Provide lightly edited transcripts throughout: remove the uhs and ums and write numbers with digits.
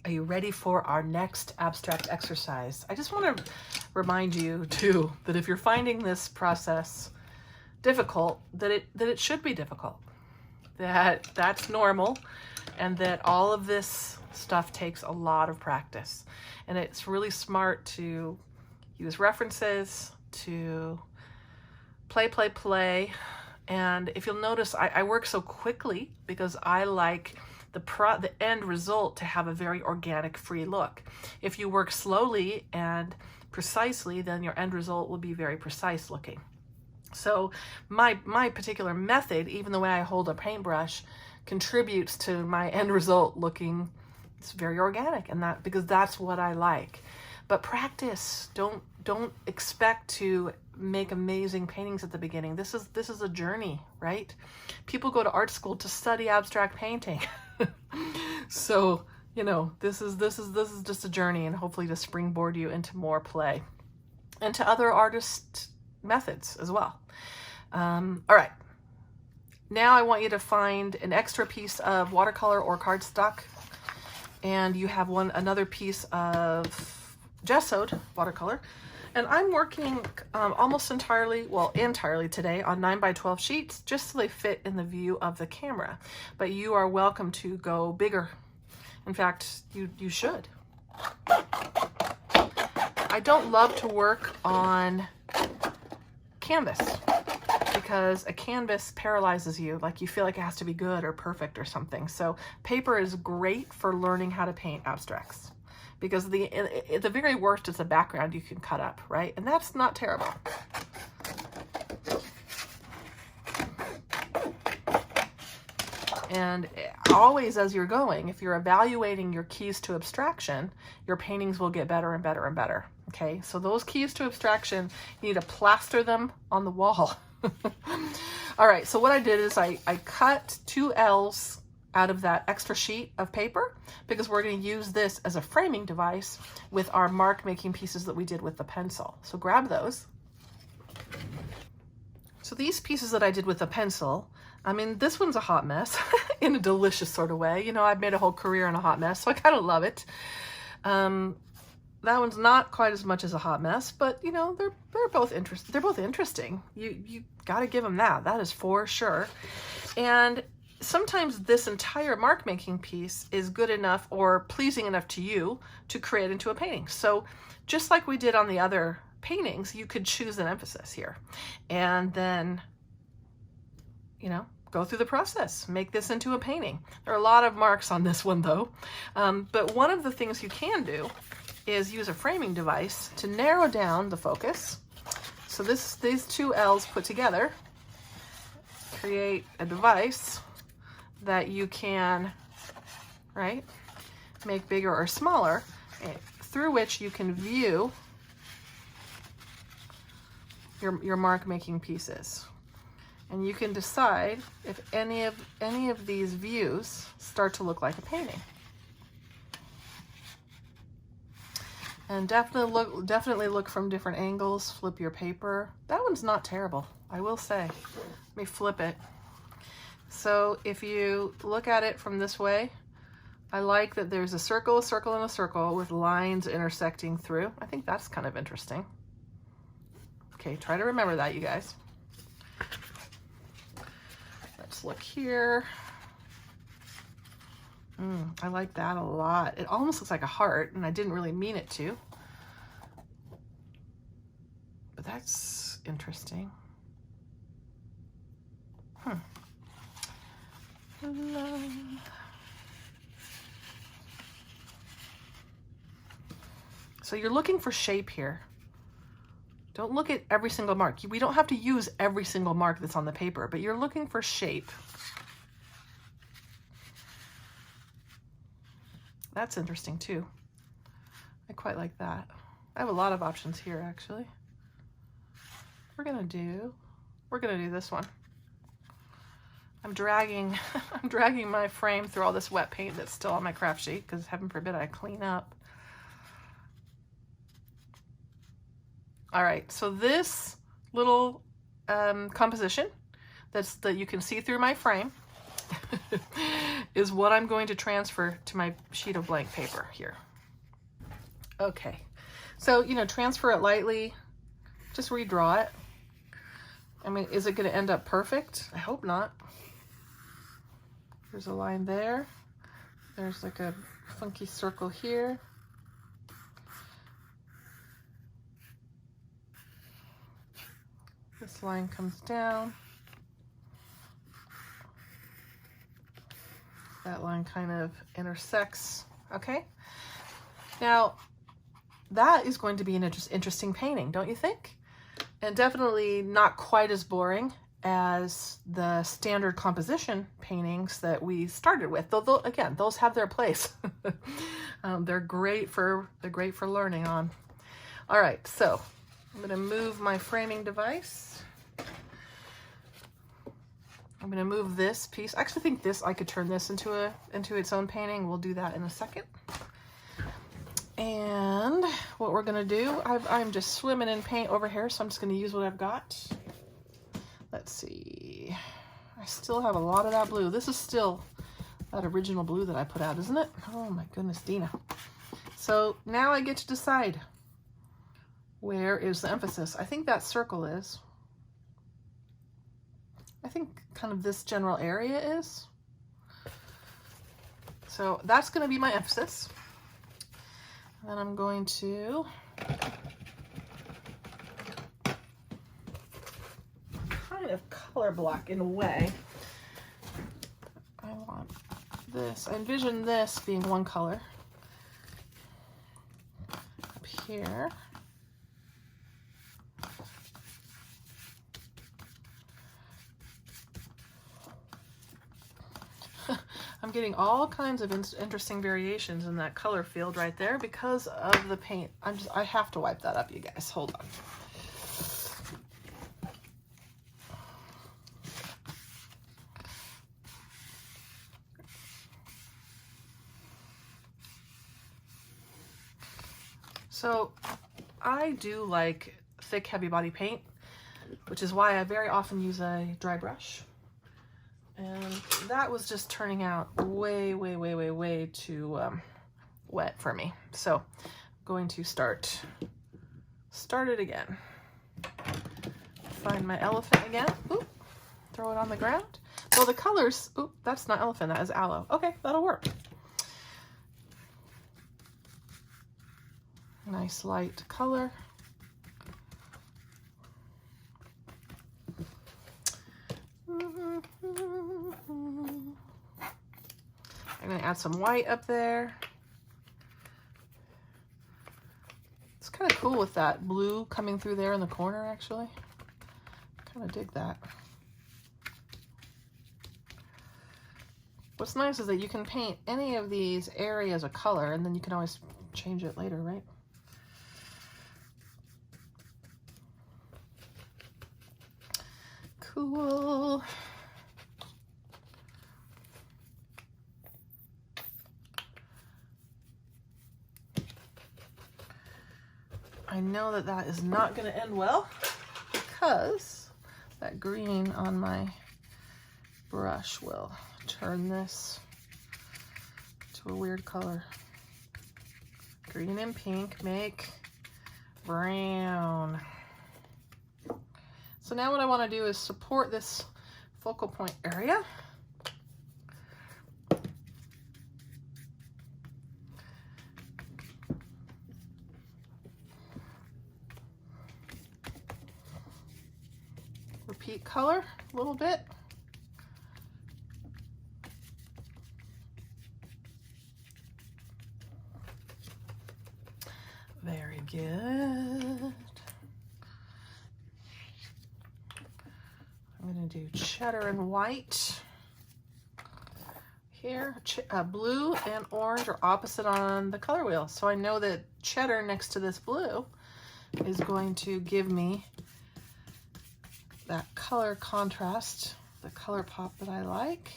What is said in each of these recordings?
Are you ready for our next abstract exercise? I just want to remind you too that if you're finding this process difficult, that it should be difficult. That's normal, and that all of this stuff takes a lot of practice. And it's really smart to use references, to play. And if you'll notice, I work so quickly because I like the end result to have a very organic, free look. If you work slowly and precisely, then your end result will be very precise looking. So my particular method, even the way I hold a paintbrush, contributes to my end result looking, it's very organic, and that because that's what I like. But practice. Don't expect to make amazing paintings at the beginning. This is a journey, right? People go to art school to study abstract painting. So, you know, this is just a journey, and hopefully to springboard you into more play and to other artist methods as well. All right. Now I want you to find an extra piece of watercolor or cardstock, and you have another piece of gessoed watercolor. And I'm working almost entirely today on 9x12 sheets, just so they fit in the view of the camera. But you are welcome to go bigger. In fact, you should. I don't love to work on canvas because a canvas paralyzes you. Like you feel like it has to be good or perfect or something. So paper is great for learning how to paint abstracts, because at the very worst, it's a background you can cut up, right? And that's not terrible. And always as you're going, if you're evaluating your keys to abstraction, your paintings will get better and better and better, okay? So those keys to abstraction, you need to plaster them on the wall. All right, so what I did is I cut 2 L's out of that extra sheet of paper, because we're going to use this as a framing device with our mark making pieces that we did with the pencil. So grab those. So these pieces that I did with the pencil, I mean, this one's a hot mess in a delicious sort of way. You know, I've made a whole career in a hot mess, so I kind of love it. That one's not quite as much as a hot mess, but you know, they're both interesting. They're both interesting. You got to give them that. That is for sure. And sometimes this entire mark making piece is good enough or pleasing enough to you to create into a painting. So just like we did on the other paintings, you could choose an emphasis here and then, you know, go through the process, make this into a painting. There are a lot of marks on this one though. But one of the things you can do is use a framing device to narrow down the focus. So these 2 L's put together create a device that you can, right, make bigger or smaller, through which you can view your mark making pieces. And you can decide if any of these views start to look like a painting. And definitely look from different angles, flip your paper. That one's not terrible, I will say. Let me flip it. So if you look at it from this way, I like that there's a circle, and a circle with lines intersecting through. I think that's kind of interesting. Okay, try to remember that, you guys. Let's look here. I like that a lot. It almost looks like a heart, and I didn't really mean it to. But that's interesting. So you're looking for shape here. Don't look at every single mark. We don't have to use every single mark that's on the paper, but you're looking for shape. That's interesting too. I quite like that. I have a lot of options here actually. We're gonna do this one. I'm dragging my frame through all this wet paint that's still on my craft sheet, because heaven forbid I clean up. All right, so this little composition that you can see through my frame is what I'm going to transfer to my sheet of blank paper here. Okay, so, you know, transfer it lightly, just redraw it. I mean, is it going to end up perfect? I hope not. There's a line there. There's like a funky circle here. This line comes down. That line kind of intersects. Okay. Now, that is going to be an interesting painting, don't you think? And definitely not quite as boring as the standard composition paintings that we started with. Though again, those have their place. They're great for learning on. All right, so I'm going to move my framing device. I'm going to move this piece. I actually think I could turn this into its own painting. We'll do that in a second. And what we're going to do, I'm just swimming in paint over here, so I'm just going to use what I've got. Let's see. I still have a lot of that blue. This is still that original blue that I put out, isn't it? Oh my goodness, Dina. So now I get to decide, where is the emphasis? I think that circle is. I think kind of this general area is. So that's going to be my emphasis. And then I'm going to kind of color block in a way. I want this. I envision this being one color. Up here. I'm getting all kinds of interesting variations in that color field right there because of the paint. I have to wipe that up, you guys. Hold on. So I do like thick, heavy body paint, which is why I very often use a dry brush. And that was just turning out way too wet for me. So I'm going to start it again. Find my elephant again. Oop, throw it on the ground. Well, the colors, oop, that's not elephant, that is aloe. Okay, that'll work. Nice light color. I'm going to add some white up there. It's kind of cool with that blue coming through there in the corner, actually. Kind of dig that. What's nice is that you can paint any of these areas a color, and then you can always change it later, right? Cool. I know that that is not going to end well because that green on my brush will turn this to a weird color. Green and pink make brown. So now what I want to do is support this focal point area. Repeat color a little bit. Very good. I'm going to do cheddar and white here. Blue and orange are opposite on the color wheel. So I know that cheddar next to this blue is going to give me that color contrast, the color pop that I like.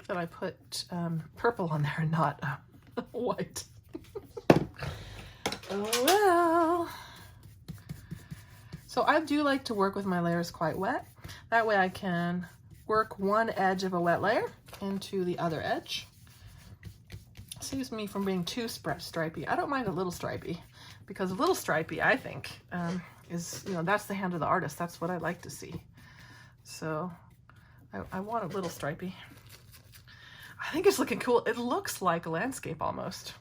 that I put purple on there and not white. Oh well. So I do like to work with my layers quite wet. That way I can work one edge of a wet layer into the other edge. Saves me from being too stripey. I don't mind a little stripey, because a little stripey, I think, is, you know, that's the hand of the artist. That's what I like to see. So I want a little stripey. I think it's looking cool. It looks like a landscape almost.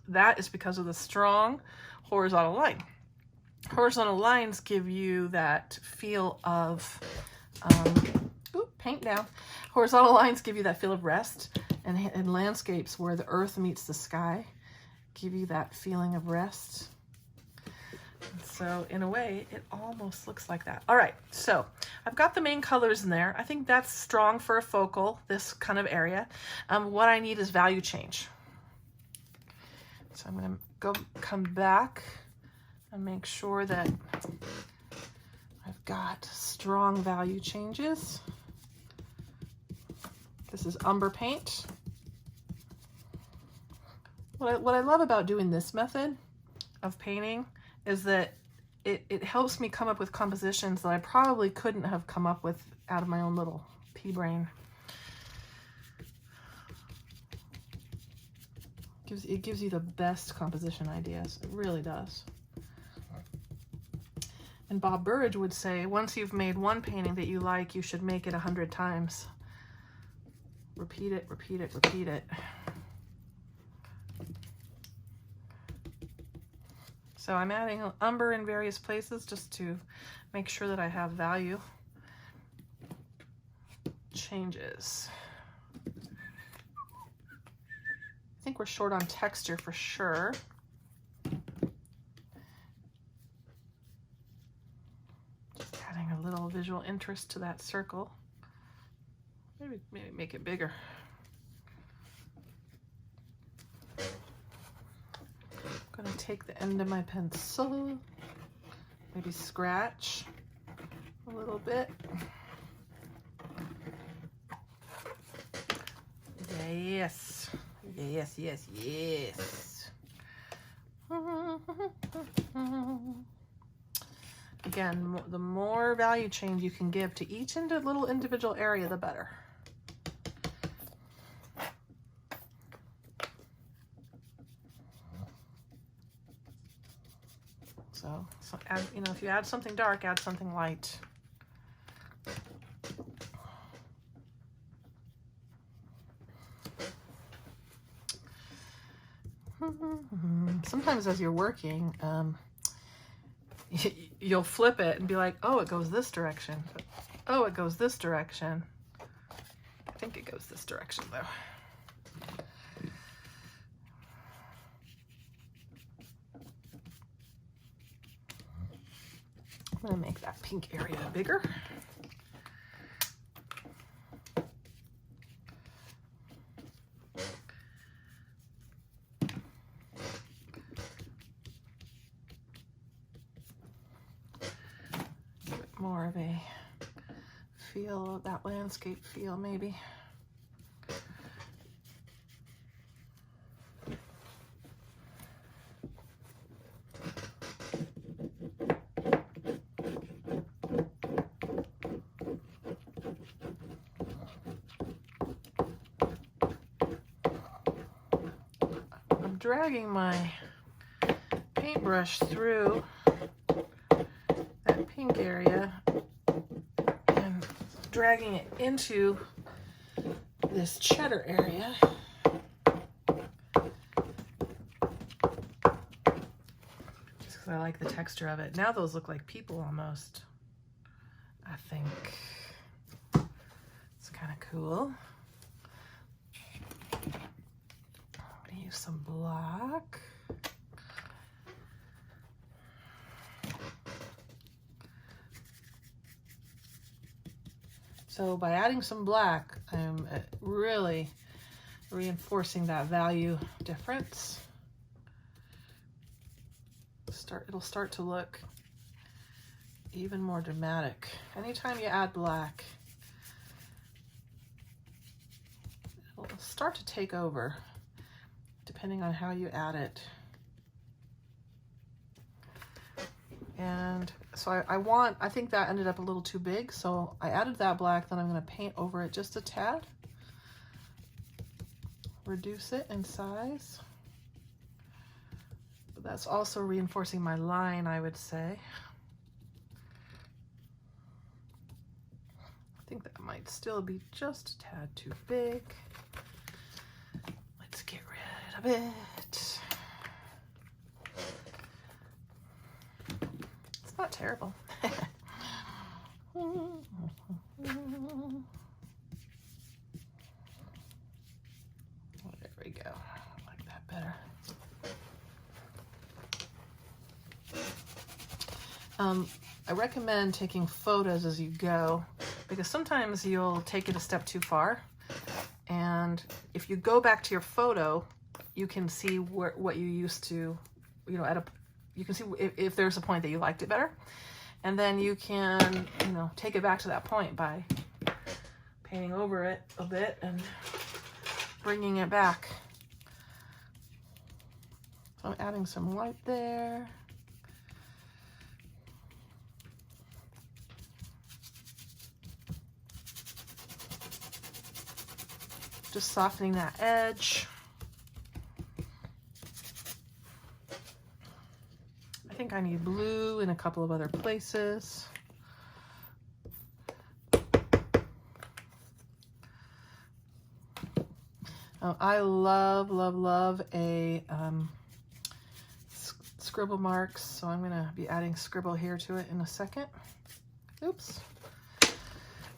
That is because of the strong horizontal line. Horizontal lines give you that feel of, paint down. Horizontal lines give you that feel of rest, and landscapes where the earth meets the sky give you that feeling of rest. And so in a way, it almost looks like that. All right, so I've got the main colors in there. I think that's strong for a focal, this kind of area. What I need is value change. So I'm gonna come back and make sure that I've got strong value changes. This is umber paint. What I love about doing this method of painting is that it helps me come up with compositions that I probably couldn't have come up with out of my own little pea brain. It gives you the best composition ideas. It really does. And Bob Burridge would say, once you've made one painting that you like, you should make it 100 times. Repeat it, repeat it, repeat it. So I'm adding umber in various places just to make sure that I have value changes. I think we're short on texture for sure. Just adding a little visual interest to that circle. Maybe make it bigger. I'm gonna take the end of my pencil, maybe scratch a little bit. Yes, yes, yes, yes. Again, the more value change you can give to each little individual area, the better. So add, you know, if you add something dark, add something light. Sometimes as you're working, you'll flip it and be like, oh, it goes this direction. Oh, it goes this direction. I think it goes this direction though. I'm gonna make that pink area bigger. More of a feel, that landscape feel maybe. I'm dragging my paintbrush through that pink area and dragging it into this cheddar area. Just because I like the texture of it. Now those look like people almost, I think. It's kind of cool. I'm gonna use some black. So by adding some black, I'm really reinforcing that value difference. It'll start to look even more dramatic. Anytime you add black, start to take over, depending on how you add it. And so I think that ended up a little too big, so I added that black, then I'm going to paint over it just a tad. Reduce it in size. But that's also reinforcing my line, I would say. I think that might still be just a tad too big. Let's get rid of it. It's not terrible. There we go. I like that better. I recommend taking photos as you go, because sometimes you'll take it a step too far, and if you go back to your photo, you can see what you used to, you know, you can see if there's a point that you liked it better, and then you can, you know, take it back to that point by painting over it a bit and bringing it back. So I'm adding some light there. Just softening that edge. I think I need blue in a couple of other places. I love, love, love a scribble marks, so I'm going to be adding scribble here to it in a second. Oops.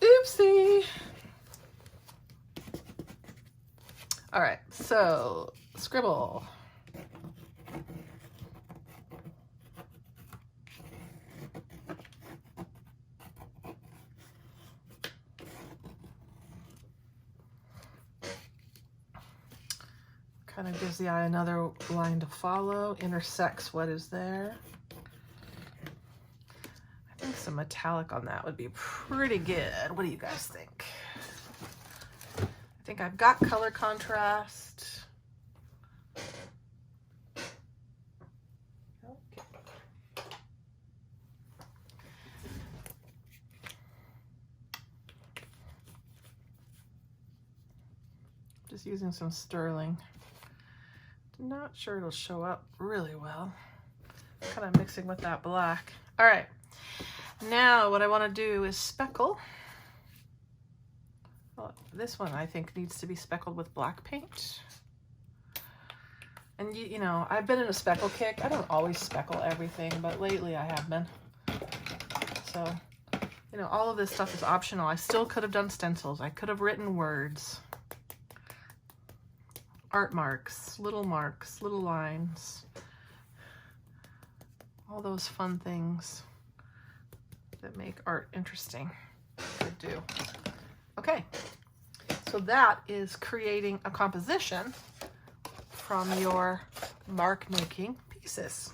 Oopsie. All right, so scribble. Kind of gives the eye another line to follow, intersects what is there. I think some metallic on that would be pretty good. What do you guys think? I think I've got color contrast. Okay. Just using some sterling. Not sure it'll show up really well. Kind of mixing with that black. All right. Now what I want to do is speckle. Well, this one I think needs to be speckled with black paint. And you know, I've been in a speckle kick. I don't always speckle everything, but lately I have been. So, you know, all of this stuff is optional. I still could have done stencils. I could have written words. Art marks, little lines. All those fun things that make art interesting to do. Okay, so that is creating a composition from your mark making pieces.